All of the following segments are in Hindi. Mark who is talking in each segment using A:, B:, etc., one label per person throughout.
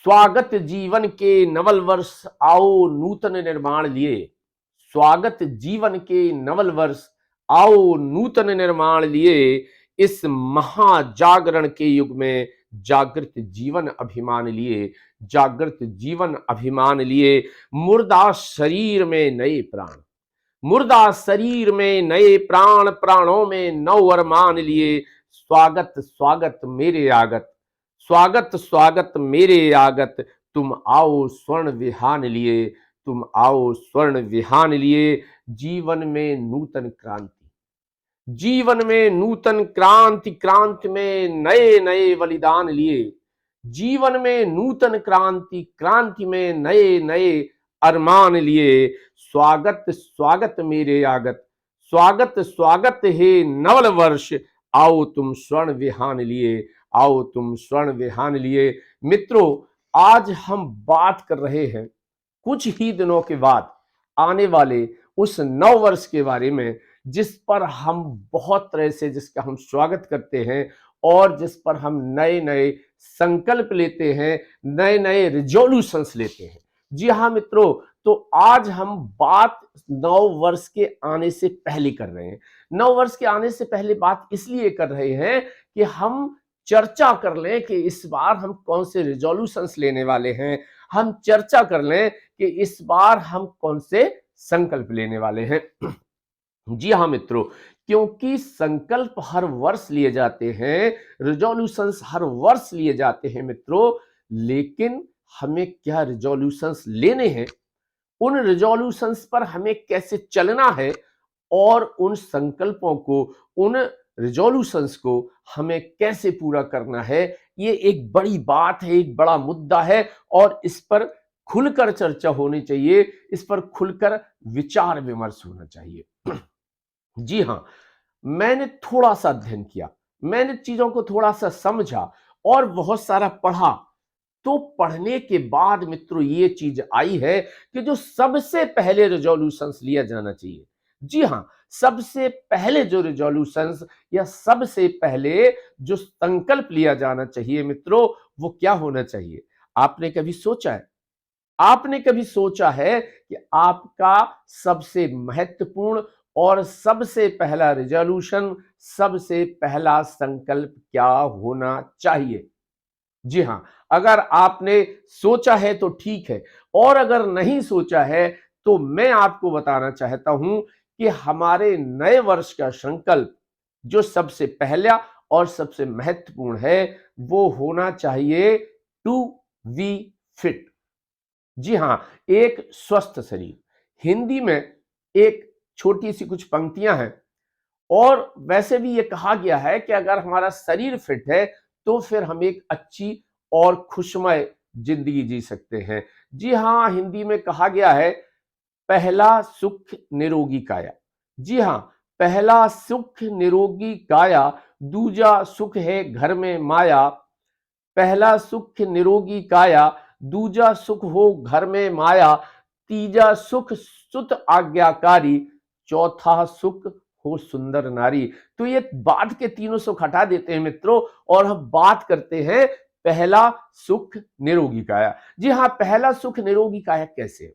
A: स्वागत जीवन के नवल वर्ष, आओ नूतन निर्माण लिए। स्वागत जीवन के नवल वर्ष, आओ नूतन निर्माण लिए। इस महाजागरण के युग में जागृत जीवन अभिमान लिए, जागृत जीवन अभिमान लिए। मुर्दा शरीर में नए प्राण, मुर्दा शरीर में नए प्राण, प्राणों में नव अरमान लिए। स्वागत स्वागत मेरे आगत, स्वागत स्वागत मेरे आगत। तुम आओ स्वर्ण विहान लिए, तुम आओ स्वर्ण विहान लिए। जीवन में नूतन क्रांति, जीवन में नूतन क्रांति, क्रांति में नए नए बलिदान लिए। जीवन में नूतन क्रांति, क्रांति में नए नए अरमान लिए। स्वागत स्वागत मेरे आगत, स्वागत स्वागत हे नवल वर्ष। आओ तुम स्वर्ण विहान लिए, आओ तुम स्वर्ण विहान लिए। मित्रों, आज हम बात कर रहे हैं कुछ ही दिनों के बाद आने वाले उस नव वर्ष के बारे में, जिस पर हम बहुत तरह से जिसका हम स्वागत करते हैं और जिस पर हम नए नए संकल्प लेते हैं, नए नए रिजोल्यूशंस लेते हैं। जी हाँ मित्रों, तो आज हम बात नव वर्ष के आने से पहले कर रहे हैं। नव वर्ष के आने से पहले बात इसलिए कर रहे हैं कि हम चर्चा कर लें कि इस बार हम कौन से रिजोल्यूशंस लेने वाले हैं। हम चर्चा कर लें कि इस बार हम कौन से संकल्प लेने वाले हैं। जी हाँ मित्रों, क्योंकि संकल्प हर वर्ष लिए जाते हैं, रिजोल्यूशंस हर वर्ष लिए जाते हैं मित्रों, लेकिन हमें क्या रिजोल्यूशंस लेने हैं, उन रिजोल्यूशंस पर हमें कैसे चलना है और उन संकल्पों को, उन रिजोल्यूशंस को हमें कैसे पूरा करना है, ये एक बड़ी बात है, एक बड़ा मुद्दा है और इस पर खुलकर चर्चा होनी चाहिए, इस पर खुलकर विचार विमर्श होना चाहिए। जी हाँ, मैंने थोड़ा सा अध्ययन किया, मैंने चीजों को थोड़ा सा समझा और बहुत सारा पढ़ा। तो पढ़ने के बाद मित्रों ये चीज आई है कि जो सबसे पहले रिजोल्यूशंस लिया जाना चाहिए, जी हाँ, सबसे पहले जो रिजोल्यूशंस या सबसे पहले जो संकल्प लिया जाना चाहिए मित्रों, वो क्या होना चाहिए? आपने कभी सोचा है, आपने कभी सोचा है कि आपका सबसे महत्वपूर्ण और सबसे पहला रिजोल्यूशन, सबसे पहला संकल्प क्या होना चाहिए? जी हां, अगर आपने सोचा है तो ठीक है, और अगर नहीं सोचा है तो मैं आपको बताना चाहता हूं कि हमारे नए वर्ष का संकल्प जो सबसे पहला और सबसे महत्वपूर्ण है, वो होना चाहिए टू बी फिट। जी हां, एक स्वस्थ शरीर। हिंदी में एक छोटी सी कुछ पंक्तियां हैं और वैसे भी ये कहा गया है कि अगर हमारा शरीर फिट है तो फिर हम एक अच्छी और खुशमय जिंदगी जी सकते हैं। जी हां, हिंदी में कहा गया है, पहला सुख निरोगी काया। जी हां, पहला सुख निरोगी काया, दूजा सुख है घर में माया। पहला सुख निरोगी काया, दूजा सुख हो घर में माया, तीजा सुख सुत आज्ञाकारी, चौथा सुख हो सुंदर नारी। तो ये बाद के तीनों सुख हटा देते हैं मित्रों और हम बात करते हैं पहला सुख निरोगी काया। जी हाँ, पहला सुख निरोगी काया कैसे?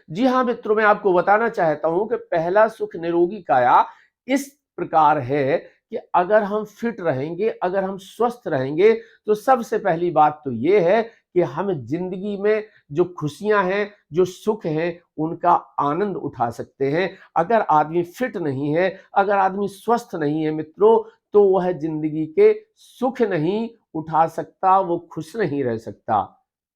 A: जी हाँ मित्रों, मैं आपको बताना चाहता हूं कि पहला सुख निरोगी काया इस प्रकार है कि अगर हम फिट रहेंगे, अगर हम स्वस्थ रहेंगे, तो सबसे पहली बात तो ये है कि हम जिंदगी में जो खुशियां हैं, जो सुख हैं, उनका आनंद उठा सकते हैं। अगर आदमी फिट नहीं है, अगर आदमी स्वस्थ नहीं है मित्रों, तो वह जिंदगी के सुख नहीं उठा सकता, वो खुश नहीं रह सकता।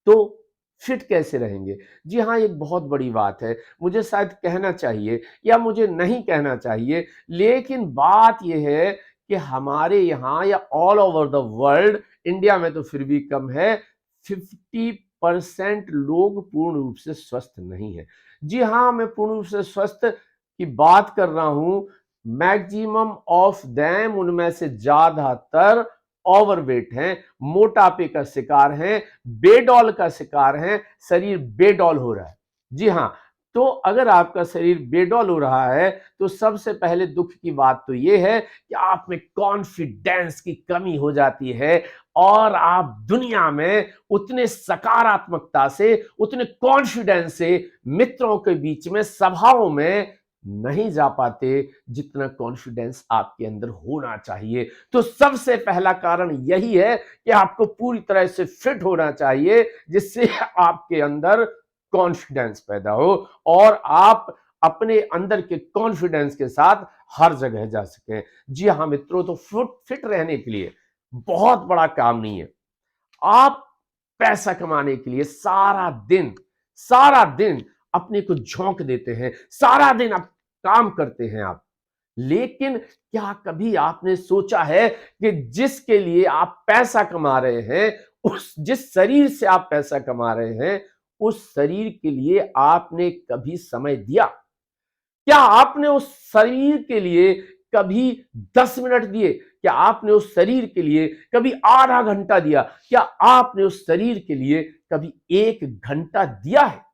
A: तो फिट कैसे रहेंगे? जी हाँ, एक बहुत बड़ी बात है। मुझे शायद कहना चाहिए या मुझे नहीं कहना चाहिए, लेकिन बात यह है कि हमारे यहाँ या all over the world, India में तो फिर भी कम है, 50% लोग पूर्ण रूप से स्वस्थ नहीं है। जी हाँ, मैं पूर्ण रूप से स्वस्थ की बात कर रहा हूं। मैक्सिमम ऑफ देम, उनमें से ज्यादातर ओवरवेट हैं, मोटापे का शिकार हैं, बेडौल का शिकार हैं, शरीर बेडौल हो रहा है। जी हाँ, तो अगर आपका शरीर बेडौल हो रहा है तो सबसे पहले दुख की बात तो यह है कि आप में कॉन्फिडेंस की कमी हो जाती है और आप दुनिया में उतने सकारात्मकता से, उतने कॉन्फिडेंस से मित्रों के बीच में, सभाओं में नहीं जा पाते जितना कॉन्फिडेंस आपके अंदर होना चाहिए। तो सबसे पहला कारण यही है कि आपको पूरी तरह से फिट होना चाहिए, जिससे आपके अंदर कॉन्फिडेंस पैदा हो और आप अपने अंदर के कॉन्फिडेंस के साथ हर जगह जा सकें। जी हाँ मित्रों, तो फिट रहने के लिए बहुत बड़ा काम नहीं है। आप पैसा कमाने के लिए सारा दिन अपने को झोंक देते हैं, सारा दिन आप काम करते हैं आप, लेकिन क्या कभी आपने सोचा है कि जिसके लिए आप पैसा कमा रहे हैं, उस जिस शरीर से आप पैसा कमा रहे हैं, उस शरीर के लिए आपने कभी समय दिया? क्या आपने उस शरीर के लिए कभी 10 मिनट दिए? क्या आपने उस शरीर के लिए कभी आधा घंटा दिया? क्या आपने उस शरीर के लिए कभी 1 घंटा दिया है?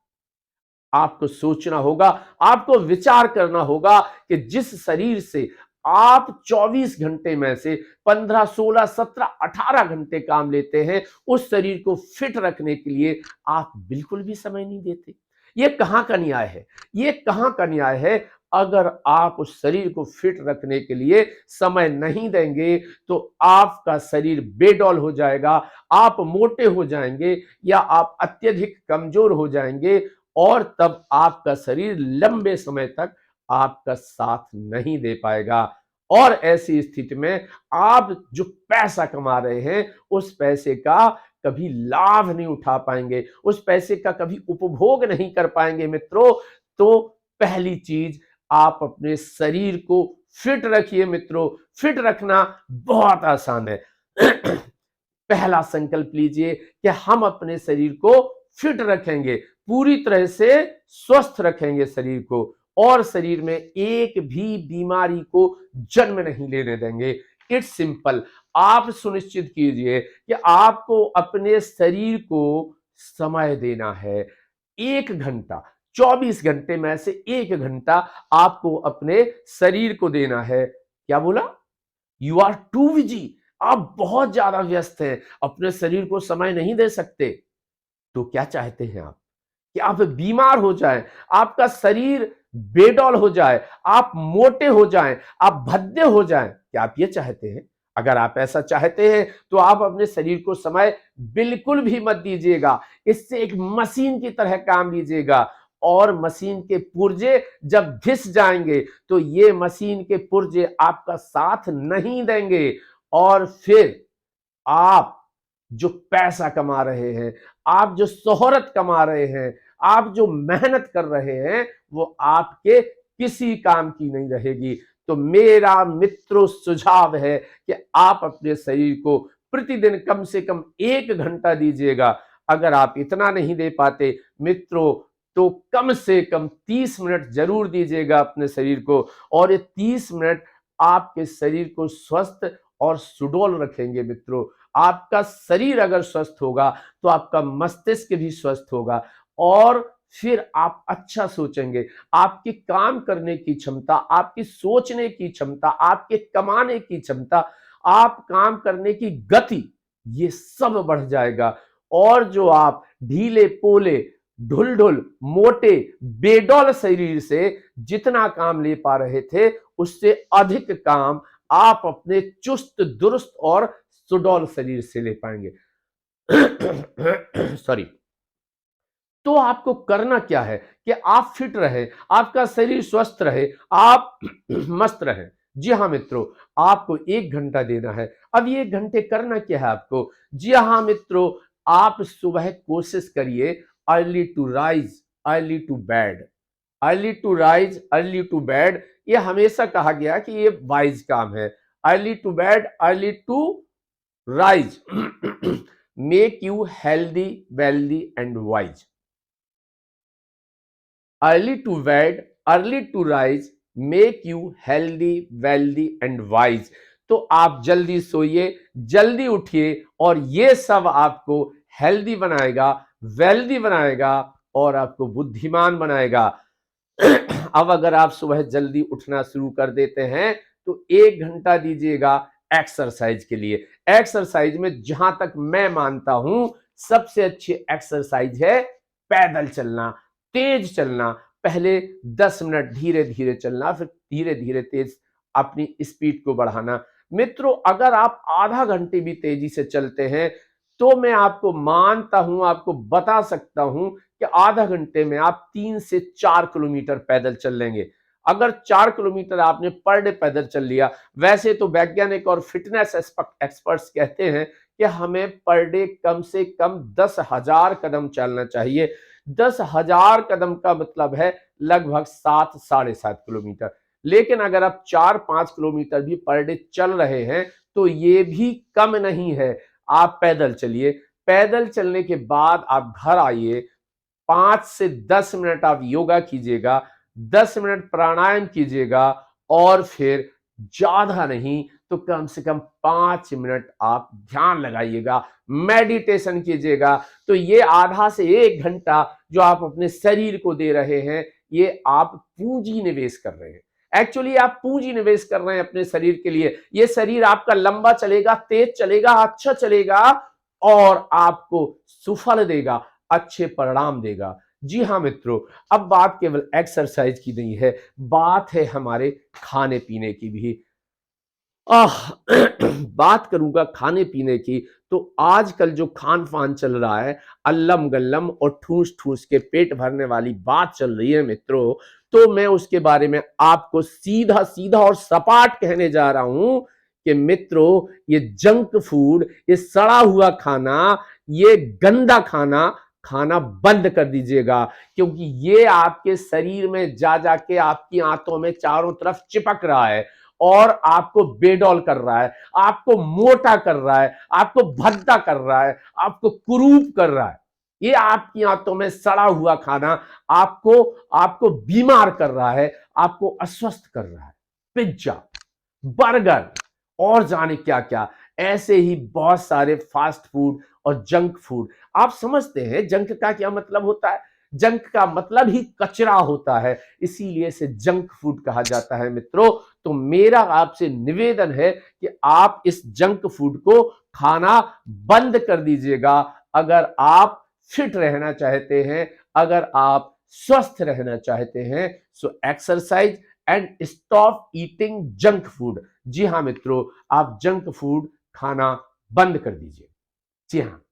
A: आपको सोचना होगा, आपको विचार करना होगा कि जिस शरीर से आप 24 घंटे में से 15, 16, 17, 18 घंटे काम लेते हैं, उस शरीर को फिट रखने के लिए आप बिल्कुल भी समय नहीं देते। ये कहां का न्याय है? ये कहां का न्याय है? अगर आप उस शरीर को फिट रखने के लिए समय नहीं देंगे तो आपका शरीर बेडौल हो जाएगा, आप मोटे हो जाएंगे या आप अत्यधिक कमजोर हो जाएंगे और तब आपका शरीर लंबे समय तक आपका साथ नहीं दे पाएगा। और ऐसी स्थिति में आप जो पैसा कमा रहे हैं, उस पैसे का कभी लाभ नहीं उठा पाएंगे, उस पैसे का कभी उपभोग नहीं कर पाएंगे मित्रों। तो पहली चीज, आप अपने शरीर को फिट रखिए मित्रों। फिट रखना बहुत आसान है। पहला संकल्प लीजिए कि हम अपने शरीर को फिट रखेंगे, पूरी तरह से स्वस्थ रखेंगे शरीर को, और शरीर में एक भी बीमारी को जन्म नहीं लेने देंगे। It's simple. आप सुनिश्चित कीजिए कि आपको अपने शरीर को समय देना है। 1 घंटा, 24 घंटे में से 1 घंटा आपको अपने शरीर को देना है। क्या बोला? You are too busy. आप बहुत ज्यादा व्यस्त हैं, अपने शरीर को समय नहीं दे सकते। तो क्या चाहते हैं आप? कि आप बीमार हो जाएं, आपका शरीर बेडौल हो जाए, आप मोटे हो जाएं, आप भद्दे हो जाएं? क्या आप ये चाहते हैं? अगर आप ऐसा चाहते हैं तो आप अपने शरीर को समय बिल्कुल भी मत दीजिएगा। इससे एक मशीन की तरह काम लीजिएगा, और मशीन के पुर्जे जब घिस जाएंगे तो ये मशीन के पुर्जे आपका साथ नहीं देंगे, और फिर आप जो पैसा कमा रहे हैं, आप जो शोहरत कमा रहे हैं, आप जो मेहनत कर रहे हैं, वो आपके किसी काम की नहीं रहेगी। तो मेरा मित्रों सुझाव है कि आप अपने शरीर को प्रतिदिन कम से कम 1 घंटा दीजिएगा। अगर आप इतना नहीं दे पाते मित्रों, तो कम से कम 30 मिनट जरूर दीजिएगा अपने शरीर को, और ये 30 मिनट आपके शरीर को स्वस्थ और सुडौल रखेंगे मित्रों। आपका शरीर अगर स्वस्थ होगा तो आपका मस्तिष्क भी स्वस्थ होगा, और फिर आप अच्छा सोचेंगे। आपकी काम करने की क्षमता, आपकी सोचने की क्षमता, आपके कमाने की क्षमता, आप काम करने की गति, ये सब बढ़ जाएगा। और जो आप ढीले पोले, ढुलढुल, मोटे, बेडौल शरीर से जितना काम ले पा रहे थे, उससे अधिक काम आप अपने चुस्त दुरुस्त और सुडौल शरीर से ले पाएंगे। सॉरी। तो आपको करना क्या है कि आप फिट रहे, आपका शरीर स्वस्थ रहे, आप मस्त रहे। जी हाँ मित्रों, आपको 1 घंटा देना है। अब ये 1 घंटे करना क्या है आपको? जी हाँ मित्रों, आप सुबह कोशिश करिए early to rise early to bed. Early to rise early to bed, ये हमेशा कहा गया कि ये वाइज काम है। Early to bed early to rise make you healthy, wealthy and wise. Early to bed early to rise make you healthy, wealthy and wise. तो आप जल्दी सोइए, जल्दी उठिए, और ये सब आपको हेल्दी बनाएगा, वेल्दी बनाएगा और आपको बुद्धिमान बनाएगा। अब अगर आप सुबह जल्दी उठना शुरू कर देते हैं तो 1 घंटा दीजिएगा एक्सरसाइज के लिए। एक्सरसाइज में जहां तक मैं मानता हूं सबसे अच्छी एक्सरसाइज है पैदल चलना, तेज चलना। पहले 10 मिनट धीरे धीरे चलना, फिर धीरे धीरे तेज अपनी स्पीड को बढ़ाना। मित्रों, अगर आप आधा घंटे भी तेजी से चलते हैं तो मैं आपको मानता हूं, आपको बता सकता हूं कि आधा घंटे में आप 3 से 4 किलोमीटर पैदल चल लेंगे। अगर 4 किलोमीटर आपने पर डे पैदल चल लिया, वैसे तो वैज्ञानिक और फिटनेस एक्सपर्ट्स कहते हैं कि हमें पर डे कम से कम 10,000 कदम चलना चाहिए। 10,000 कदम का मतलब है लगभग 7 साढ़े 7 किलोमीटर। लेकिन अगर आप 4-5 किलोमीटर भी पर डे चल रहे हैं तो ये भी कम नहीं है। आप पैदल चलिए, पैदल चलने के बाद आप घर आइए, 5 से 10 मिनट आप योगा कीजिएगा, 10 मिनट प्राणायाम कीजिएगा और फिर ज्यादा नहीं तो कम से कम 5 मिनट आप ध्यान लगाइएगा, मेडिटेशन कीजिएगा। तो ये आधा से 1 घंटा जो आप अपने शरीर को दे रहे हैं, ये आप पूंजी निवेश कर रहे हैं। एक्चुअली आप पूंजी निवेश कर रहे हैं अपने शरीर के लिए। ये शरीर आपका लंबा चलेगा, तेज चलेगा, अच्छा चलेगा और आपको सुफल देगा, अच्छे परिणाम देगा। जी हाँ मित्रों, अब बात केवल एक्सरसाइज की नहीं है, बात है हमारे खाने पीने की भी। आह बात करूंगा खाने पीने की तो आजकल जो खान पान चल रहा है, अल्लम गल्लम और ठूस ठूस के पेट भरने वाली बात चल रही है मित्रों, तो मैं उसके बारे में आपको सीधा सीधा और सपाट कहने जा रहा हूं कि मित्रों, ये जंक फूड, ये सड़ा हुआ खाना, ये गंदा खाना खाना बंद कर दीजिएगा। क्योंकि ये आपके शरीर में जा जाके आपकी आंतों में चारों तरफ चिपक रहा है और आपको बेडौल कर रहा है, आपको मोटा कर रहा है, आपको भद्दा कर रहा है, आपको कुरूप कर रहा है। ये आपकी आंतों में सड़ा हुआ खाना आपको आपको बीमार कर रहा है, आपको अस्वस्थ कर रहा है। पिज्जा, बर्गर और जाने क्या क्या, ऐसे ही बहुत सारे फास्ट फूड और जंक फूड। आप समझते हैं जंक का क्या मतलब होता है? जंक का मतलब ही कचरा होता है, इसीलिए इसे जंक फूड कहा जाता है मित्रों। तो मेरा आपसे निवेदन है कि आप इस जंक फूड को खाना बंद कर दीजिएगा। अगर आप फिट रहना चाहते हैं, अगर आप स्वस्थ रहना चाहते हैं, so exercise and stop eating junk food. जी हाँ मित्रों, आप जंक फूड खाना बंद कर दीजिए। जी हाँ,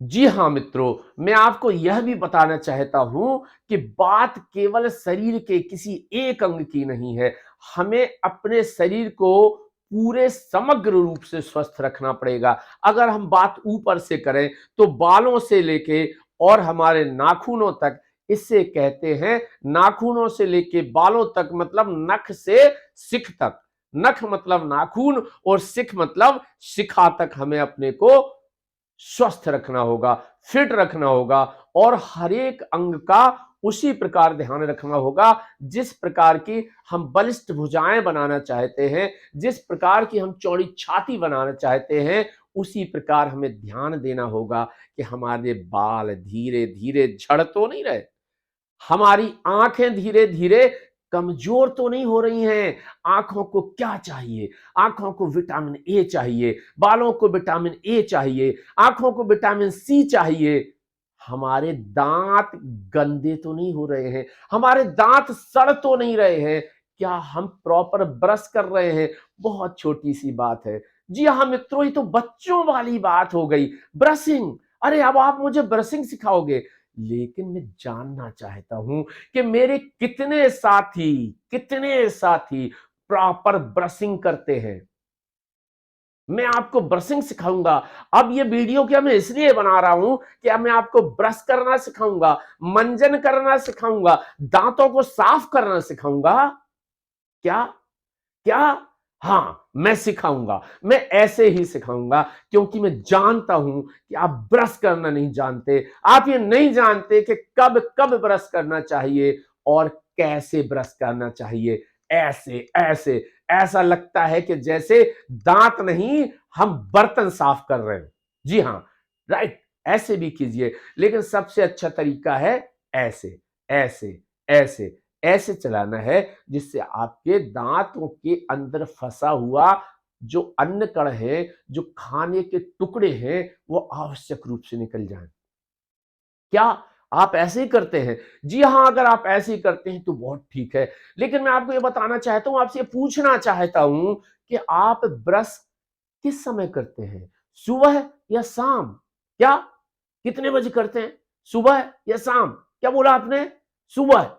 A: जी हाँ मित्रों, मैं आपको यह भी बताना चाहता हूं कि बात केवल शरीर के किसी एक अंग की नहीं है। हमें अपने शरीर को पूरे समग्र रूप से स्वस्थ रखना पड़ेगा। अगर हम बात ऊपर से करें तो बालों से लेके और हमारे नाखूनों तक, इसे कहते हैं नाखूनों से लेके बालों तक, मतलब नख से सिख तक। नख मतलब नाखून और सिख मतलब शिखा तक हमें अपने को स्वस्थ रखना होगा, फिट रखना होगा और हर एक अंग का उसी प्रकार ध्यान रखना होगा जिस प्रकार की हम बलिष्ठ भुजाएं बनाना चाहते हैं, जिस प्रकार की हम चौड़ी छाती बनाना चाहते हैं, उसी प्रकार हमें ध्यान देना होगा कि हमारे बाल धीरे धीरे झड़ तो नहीं रहे, हमारी आंखें धीरे धीरे कमजोर तो नहीं हो रही हैं। आंखों को क्या चाहिए? आंखों को विटामिन ए चाहिए, बालों को विटामिन ए चाहिए, आंखों को विटामिन सी चाहिए। हमारे दांत गंदे तो नहीं हो रहे हैं, हमारे दांत सड़ तो नहीं रहे हैं, क्या हम प्रॉपर ब्रश कर रहे हैं? बहुत छोटी सी बात है। जी हाँ मित्रों, ये तो बच्चों वाली बात हो गई, ब्रशिंग। अरे अब आप मुझे ब्रशिंग सिखाओगे, लेकिन मैं जानना चाहता हूं कि मेरे कितने साथी प्रॉपर ब्रशिंग करते हैं। मैं आपको ब्रशिंग सिखाऊंगा। अब ये वीडियो क्या मैं इसलिए बना रहा हूं कि अब मैं आपको ब्रश करना सिखाऊंगा, मंजन करना सिखाऊंगा, दांतों को साफ करना सिखाऊंगा। क्या क्या? हाँ, मैं सिखाऊंगा, मैं ऐसे ही सिखाऊंगा क्योंकि मैं जानता हूं कि आप ब्रश करना नहीं जानते। आप ये नहीं जानते कि कब कब ब्रश करना चाहिए और कैसे ब्रश करना चाहिए। ऐसे ऐसे ऐसा लगता है कि जैसे दांत नहीं, हम बर्तन साफ कर रहे हैं। जी हाँ, राइट, ऐसे भी कीजिए, लेकिन सबसे अच्छा तरीका है ऐसे ऐसे ऐसे ऐसे चलाना है जिससे आपके दांतों के अंदर फंसा हुआ जो अन्न कण है, जो खाने के टुकड़े हैं, वो आवश्यक रूप से निकल जाएं। क्या आप ऐसे ही करते हैं? जी हाँ, अगर आप ऐसे ही करते हैं तो बहुत ठीक है। लेकिन मैं आपको ये बताना चाहता हूं, आपसे ये पूछना चाहता हूं कि आप ब्रश किस समय करते हैं? सुबह या शाम? क्या कितने बजे करते हैं? सुबह या शाम? क्या बोला आपने? सुबह।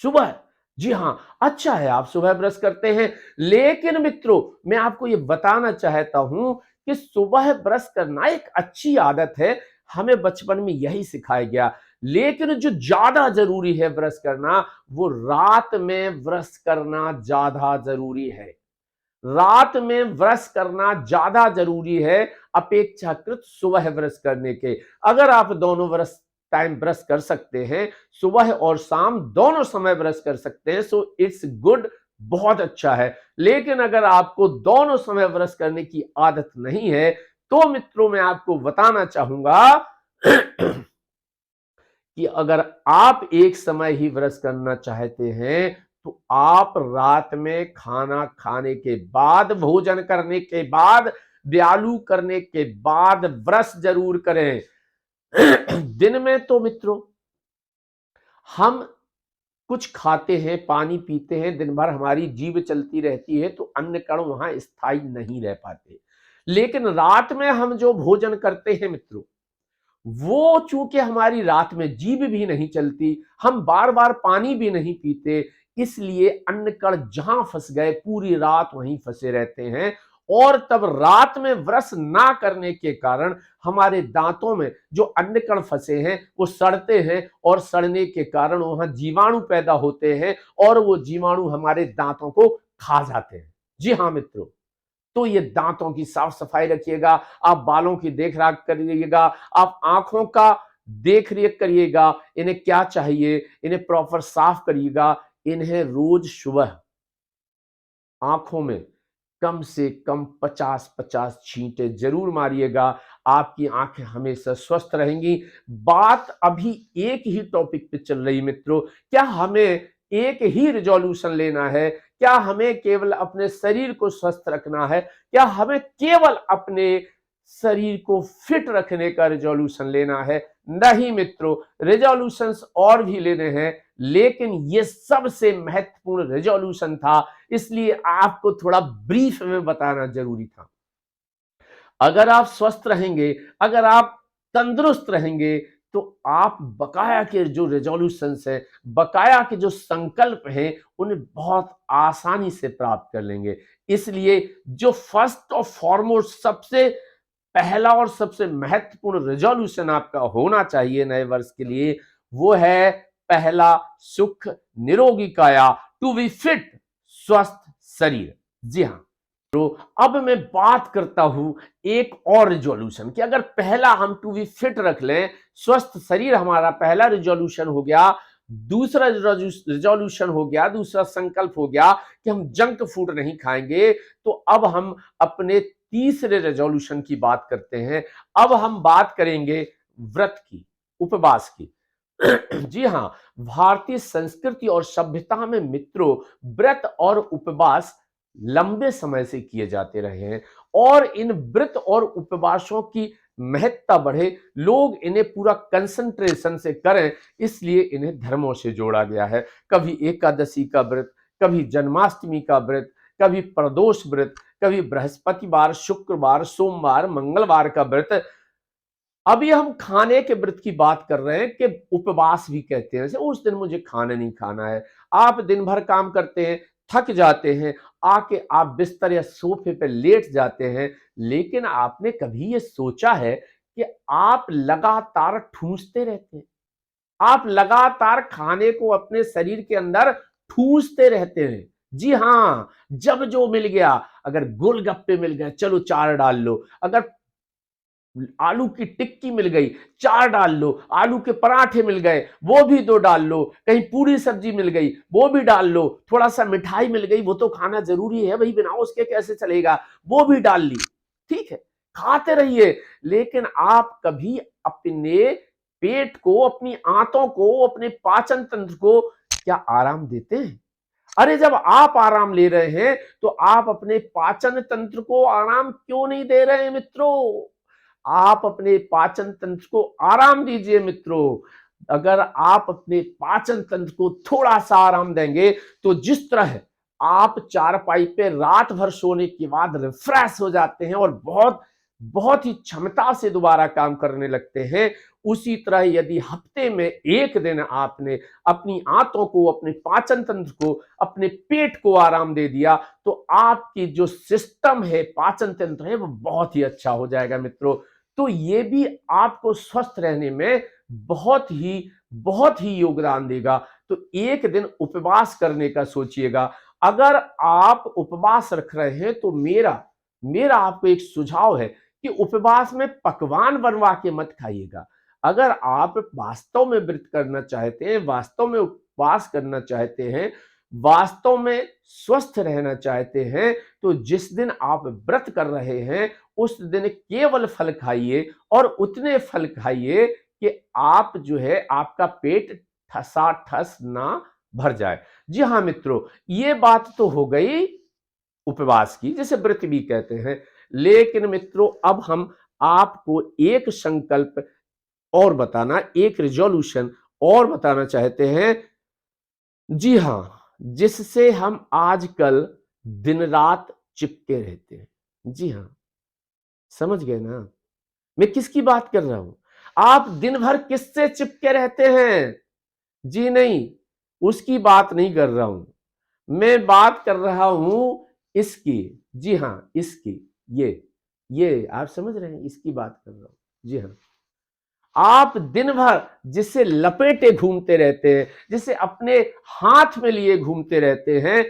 A: सुबह। जी हाँ, अच्छा है आप सुबह ब्रश करते हैं। लेकिन मित्रों, मैं आपको ये बताना चाहता हूं कि सुबह ब्रश करना एक अच्छी आदत है। हमें बचपन में यही सिखाया गया। लेकिन जो ज्यादा जरूरी है ब्रश करना, वो रात में ब्रश करना ज्यादा जरूरी है। रात में ब्रश करना ज्यादा जरूरी है अपेक्षाकृत सुबह ब्रश करने के। अगर आप दोनों ब्रश कर सकते हैं, सुबह और शाम दोनों समय ब्रश कर सकते हैं, सो इट्स गुड, बहुत अच्छा है। लेकिन अगर आपको दोनों समय ब्रश करने की आदत नहीं है, तो मित्रों मैं आपको बताना चाहूंगा कि अगर आप एक समय ही ब्रश करना चाहते हैं, तो आप रात में खाना खाने के बाद, भोजन करने के बाद, व्यायाम करने के बाद ब्रश जरूर करें। दिन में तो मित्रों हम कुछ खाते हैं, पानी पीते हैं, दिन भर हमारी जीभ चलती रहती है, तो अन्न कण वहां स्थायी नहीं रह पाते। लेकिन रात में हम जो भोजन करते हैं मित्रों, वो चूंकि हमारी रात में जीभ भी नहीं चलती, हम बार बार पानी भी नहीं पीते, इसलिए अन्न कण जहां फंस गए पूरी रात वहीं फंसे रहते हैं। और तब रात में ब्रश ना करने के कारण हमारे दांतों में जो अन्न कण फंसे हैं वो सड़ते हैं, और सड़ने के कारण वहां जीवाणु पैदा होते हैं, और वो जीवाणु हमारे दांतों को खा जाते हैं। जी हाँ मित्रों, तो ये दांतों की साफ सफाई रखिएगा, आप बालों की देखरेख करिएगा, आप आंखों का देख रेख करिएगा, इन्हें क्या चाहिए, इन्हें प्रॉपर साफ करिएगा। इन्हें रोज सुबह आंखों में कम से कम 50-50 छींटे जरूर मारिएगा। आपकी आंखें हमेशा स्वस्थ रहेंगी। बात अभी एक ही टॉपिक पे चल रही मित्रों, क्या हमें एक ही रिजोल्यूशन लेना है? क्या हमें केवल अपने शरीर को स्वस्थ रखना है? क्या हमें केवल अपने शरीर को फिट रखने का रिजोल्यूशन लेना है? नहीं मित्रों, रिजोल्यूशंस और भी लेने हैं, लेकिन ये सबसे महत्वपूर्ण रिजोल्यूशन था, इसलिए आपको थोड़ा ब्रीफ में बताना जरूरी था। अगर आप स्वस्थ रहेंगे, अगर आप तंदुरुस्त रहेंगे, तो आप बकाया के जो रेजोल्यूशंस हैं, बकाया के जो संकल्प हैं, उन्हें बहुत आसानी से प्राप्त कर लेंगे। इसलिए जो फर्स्ट और फॉरमोस्ट सबसे पहला और सबसे महत्वपूर्ण रेजोल्यूशन आपका होना चाहिए नए वर्ष के लिए, वो है पहला, सुख निरोगी काया, टू बी फिट, स्वस्थ शरीर। जी हाँ, तो अब मैं बात करता हूं एक और रिजोल्यूशन कि अगर पहला हम टू बी फिट रख लें, स्वस्थ शरीर हमारा पहला रिजोल्यूशन हो गया, दूसरा रिजोल्यूशन हो गया, दूसरा संकल्प हो गया कि हम जंक फूड नहीं खाएंगे, तो अब हम अपने तीसरे रेजोल्यूशन की बात करते हैं। अब हम बात करेंगे व्रत की, उपवास की। जी हाँ, भारतीय संस्कृति और सभ्यता में मित्रों व्रत और उपवास लंबे समय से किए जाते रहे हैं, और इन व्रत और उपवासों की महत्ता बढ़े, लोग इन्हें पूरा कंसंट्रेशन से करें, इसलिए इन्हें धर्मों से जोड़ा गया है। कभी एकादशी का व्रत, कभी जन्माष्टमी का व्रत, कभी प्रदोष व्रत, कभी बृहस्पतिवार, शुक्रवार, सोमवार, मंगलवार का व्रत। अभी हम खाने के व्रत की बात कर रहे हैं कि उपवास भी कहते हैं, जैसे उस दिन मुझे खाना नहीं खाना है। आप दिन भर काम करते हैं, थक जाते हैं, आके आप बिस्तर या सोफे पे लेट जाते हैं, लेकिन आपने कभी ये सोचा है कि आप लगातार ठूंसते रहते हैं, आप लगातार खाने को अपने शरीर के अंदर ठूसते रहते हैं। जी हाँ, जब जो मिल गया, अगर गोलगप्पे मिल गए, चलो 4 डाल लो, अगर आलू की टिक्की मिल गई, 4 डाल लो, आलू के पराठे मिल गए, वो भी 2 डाल लो, कहीं पूरी सब्जी मिल गई, वो भी डाल लो, थोड़ा सा मिठाई मिल गई, वो तो खाना जरूरी है भाई, बिना उसके कैसे चलेगा, वो भी डाल ली। ठीक है, खाते रहिए, लेकिन आप कभी अपने पेट को, अपनी आंतों को, अपने पाचन तंत्र को क्या आराम देते हैं? अरे जब आप आराम ले रहे हैं तो आप अपने पाचन तंत्र को आराम क्यों नहीं दे रहे हैं मित्रों? आप अपने पाचन तंत्र को आराम दीजिए मित्रों। अगर आप अपने पाचन तंत्र को थोड़ा सा आराम देंगे तो जिस तरह आप चारपाई पे रात भर सोने के बाद रिफ्रेश हो जाते हैं और बहुत बहुत ही क्षमता से दोबारा काम करने लगते हैं, उसी तरह यदि हफ्ते में एक दिन आपने अपनी आंतों को, अपने पाचन तंत्र को, अपने पेट को आराम दे दिया तो आपकी जो सिस्टम है, पाचन तंत्र है, वो बहुत ही अच्छा हो जाएगा मित्रों। तो ये भी आपको स्वस्थ रहने में बहुत ही योगदान देगा। तो एक दिन उपवास करने का सोचिएगा। अगर आप उपवास रख रहे हैं तो मेरा मेरा आपको एक सुझाव है कि उपवास में पकवान बनवा के मत खाइएगा। अगर आप वास्तव में व्रत करना चाहते हैं, वास्तव में उपवास करना चाहते हैं, वास्तव में स्वस्थ रहना चाहते हैं, तो जिस दिन आप व्रत कर रहे हैं उस दिन केवल फल खाइए और उतने फल खाइए कि आप जो है आपका पेट ठसाठस ना भर जाए। जी हाँ मित्रों, ये बात तो हो गई उपवास की, जिसे व्रत भी कहते हैं। लेकिन मित्रों अब हम आपको एक संकल्प और बताना, एक रिजोल्यूशन और बताना चाहते हैं। जी हां, जिससे हम आजकल दिन रात चिपके रहते हैं। जी हां, समझ गए ना मैं किसकी बात कर रहा हूं? आप दिन भर किससे चिपके रहते हैं? जी नहीं, उसकी बात नहीं कर रहा हूं। मैं बात कर रहा हूं इसकी। जी हां, इसकी। ये आप समझ रहे हैं, इसकी बात कर रहा हूं। जी हां, आप दिन भर जिसे लपेटे घूमते रहते हैं, जिसे अपने हाथ में लिए घूमते रहते हैं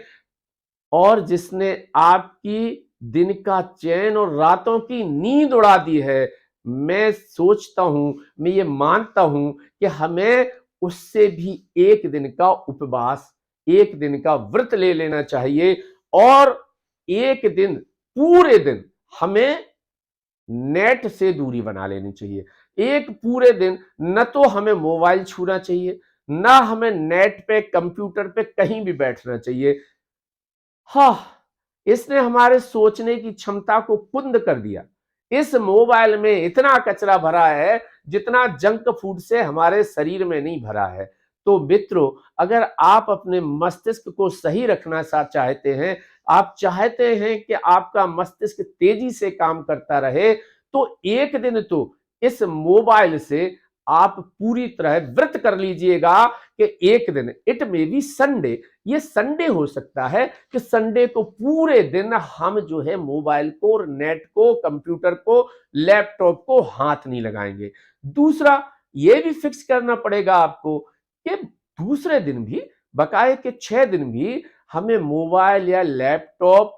A: और जिसने आपकी दिन का चैन और रातों की नींद उड़ा दी है, मैं सोचता हूं, मैं ये मानता हूं कि हमें उससे भी एक दिन का उपवास, एक दिन का व्रत ले लेना चाहिए और एक दिन, पूरे दिन हमें नेट से दूरी बना लेनी चाहिए। एक पूरे दिन न तो हमें मोबाइल छूना चाहिए, ना हमें नेट पे, कंप्यूटर पे कहीं भी बैठना चाहिए। हाँ, इसने हमारे सोचने की क्षमता को कुंद कर दिया। इस मोबाइल में इतना कचरा भरा है जितना जंक फूड से हमारे शरीर में नहीं भरा है। तो मित्रों, अगर आप अपने मस्तिष्क को सही रखना चाहते हैं, आप चाहते हैं कि आपका मस्तिष्क तेजी से काम करता रहे, तो एक दिन तो इस मोबाइल से आप पूरी तरह व्रत कर लीजिएगा कि एक दिन, इट मे बी संडे, ये संडे हो सकता है कि संडे को पूरे दिन हम जो है मोबाइल को, नेट को, कंप्यूटर को, लैपटॉप को हाथ नहीं लगाएंगे। दूसरा, ये भी फिक्स करना पड़ेगा आपको कि दूसरे दिन भी, बकाए के 6 दिन भी हमें मोबाइल या लैपटॉप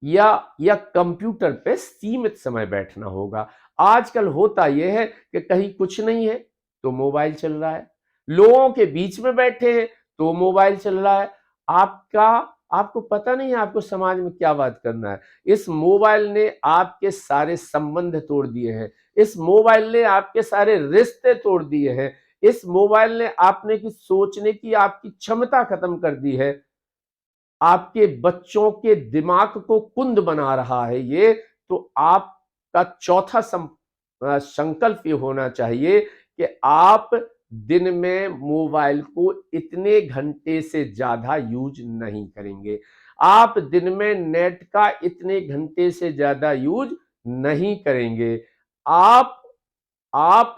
A: या कंप्यूटर पे सीमित समय बैठना होगा। आजकल होता यह है कि कहीं कुछ नहीं है तो मोबाइल चल रहा है, लोगों के बीच में बैठे हैं तो मोबाइल चल रहा है। आपका आपको पता नहीं है आपको समाज में क्या बात करना है। इस मोबाइल ने आपके सारे संबंध तोड़ दिए हैं, इस मोबाइल ने आपके सारे रिश्ते तोड़ दिए हैं, इस मोबाइल ने आपने की सोचने की आपकी क्षमता खत्म कर दी है। आपके बच्चों के दिमाग को कुंद बना रहा है ये। तो आपका चौथा संकल्प ये होना चाहिए कि आप दिन में मोबाइल को इतने घंटे से ज्यादा यूज नहीं करेंगे। आप दिन में नेट का इतने घंटे से ज्यादा यूज नहीं करेंगे। आप आप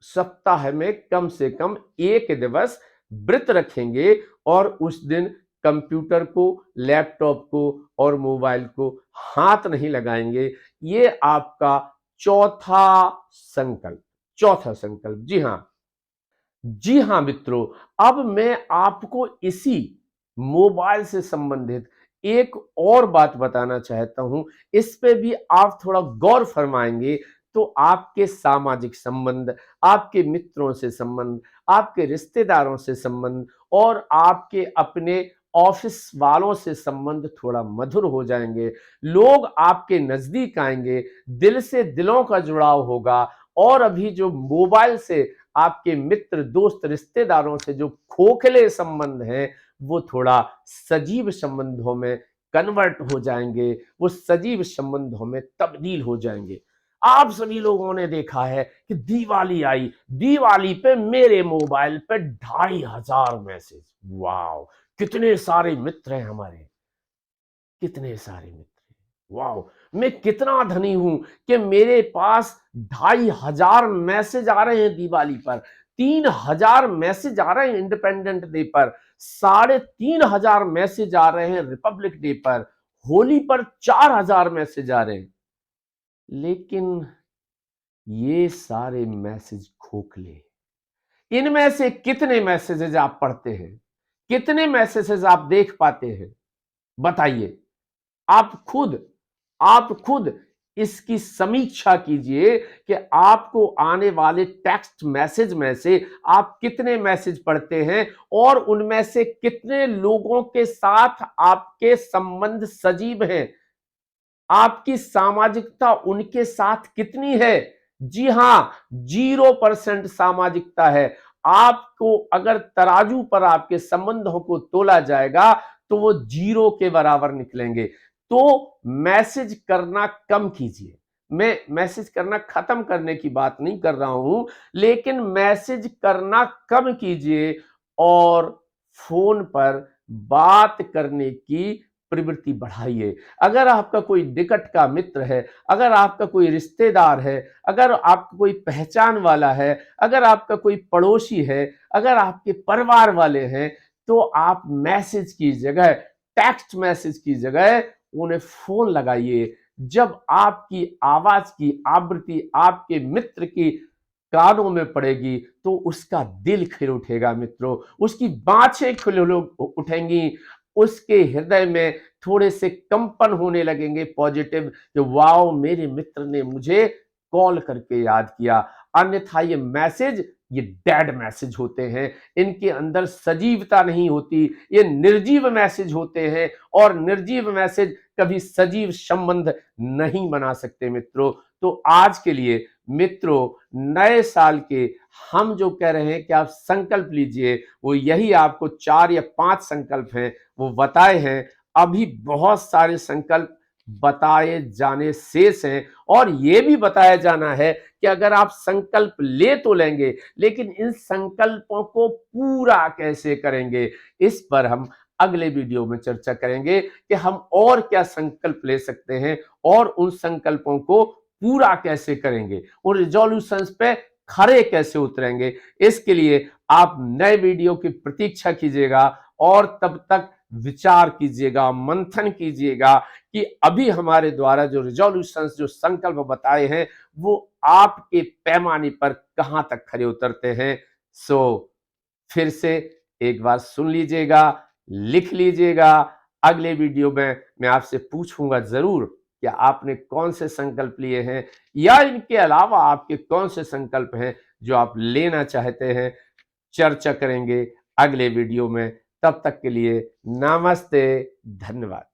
A: सप्ताह में कम से कम एक दिवस व्रत रखेंगे और उस दिन कंप्यूटर को, लैपटॉप को और मोबाइल को हाथ नहीं लगाएंगे। ये आपका चौथा संकल्प, चौथा संकल्प। जी हां, जी हां मित्रों, अब मैं आपको इसी मोबाइल से संबंधित एक और बात बताना चाहता हूं। इस पे भी आप थोड़ा गौर फरमाएंगे तो आपके सामाजिक संबंध, आपके मित्रों से संबंध, आपके रिश्तेदारों से संबंध और आपके अपने ऑफिस वालों से संबंध थोड़ा मधुर हो जाएंगे। लोग आपके नजदीक आएंगे, दिल से दिलों का जुड़ाव होगा। और अभी जो मोबाइल से आपके मित्र दोस्त रिश्तेदारों से जो खोखले संबंध हैं वो थोड़ा सजीव संबंधों में कन्वर्ट हो जाएंगे, वो सजीव संबंधों में तब्दील हो जाएंगे। आप सभी लोगों ने देखा है कि दिवाली आई, दिवाली पे मेरे मोबाइल पे 2500 मैसेज। वाह, कितने सारे मित्र हैं हमारे, कितने सारे मित्र। वाह, मैं कितना धनी हूं कि मेरे पास 2500 मैसेज आ रहे हैं दिवाली पर, 3000 मैसेज आ रहे हैं इंडिपेंडेंट डे पर, 3500 मैसेज आ रहे हैं रिपब्लिक डे पर, होली पर 4000 मैसेज आ रहे हैं। लेकिन ये सारे मैसेज खोखले। इनमें से कितने मैसेजेस आप पढ़ते हैं, कितने मैसेजेस आप देख पाते हैं, बताइए। आप खुद इसकी समीक्षा कीजिए कि आपको आने वाले टेक्स्ट मैसेज में से आप कितने मैसेज पढ़ते हैं और उनमें से कितने लोगों के साथ आपके संबंध सजीव हैं, आपकी सामाजिकता उनके साथ कितनी है। जी हां, 0% सामाजिकता है। आपको अगर तराजू पर आपके संबंधों को तोला जाएगा तो वो 0 के बराबर निकलेंगे। तो मैसेज करना कम कीजिए। मैं मैसेज करना खत्म करने की बात नहीं कर रहा हूं, लेकिन मैसेज करना कम कीजिए और फोन पर बात करने की प्रवृत्ति बढ़ाइए। अगर आपका कोई निकट का मित्र है, अगर आपका कोई रिश्तेदार है, अगर आपका कोई पहचान वाला है, अगर आपका कोई पड़ोसी है, अगर आपके परिवार वाले हैं, तो आप मैसेज की जगह, टेक्स्ट मैसेज की जगह उन्हें फोन लगाइए। जब आपकी आवाज की आवृत्ति आपके मित्र की कानों में पड़ेगी तो उसका दिल खिल उठेगा मित्रों, उसकी बाँछें खिल उठेंगी, उसके हृदय में थोड़े से कंपन होने लगेंगे पॉजिटिव कि वाओ, मेरे मित्र ने मुझे कॉल करके याद किया। अन्यथा ये डेड मैसेज होते हैं, इनके अंदर सजीवता नहीं होती, ये निर्जीव मैसेज होते हैं और निर्जीव मैसेज कभी सजीव संबंध नहीं बना सकते मित्रों। तो आज के लिए मित्रों, नए साल के हम जो कह रहे हैं कि आप संकल्प लीजिए, वो यही आपको 4 या 5 संकल्प हैं वो बताए हैं। अभी बहुत सारे संकल्प बताए जाने शेष हैं और ये भी बताया जाना है कि अगर आप संकल्प ले तो लेंगे, लेकिन इन संकल्पों को पूरा कैसे करेंगे, इस पर हम अगले वीडियो में चर्चा करेंगे कि हम और क्या संकल्प ले सकते हैं और उन संकल्पों को पूरा कैसे करेंगे, उन रिजोल्यूशंस पे खरे कैसे उतरेंगे। इसके लिए आप नए वीडियो की प्रतीक्षा कीजिएगा और तब तक विचार कीजिएगा, मंथन कीजिएगा कि अभी हमारे द्वारा जो रिजोल्यूशंस, जो संकल्प बताए हैं, वो आपके पैमाने पर कहां तक खरे उतरते हैं। सो फिर से एक बार सुन लीजिएगा, लिख लीजिएगा। अगले वीडियो में मैं आपसे पूछूंगा जरूर कि आपने कौन से संकल्प लिए हैं या इनके अलावा आपके कौन से संकल्प हैं जो आप लेना चाहते हैं। चर्चा करेंगे अगले वीडियो में। तब तक के लिए नमस्ते, धन्यवाद।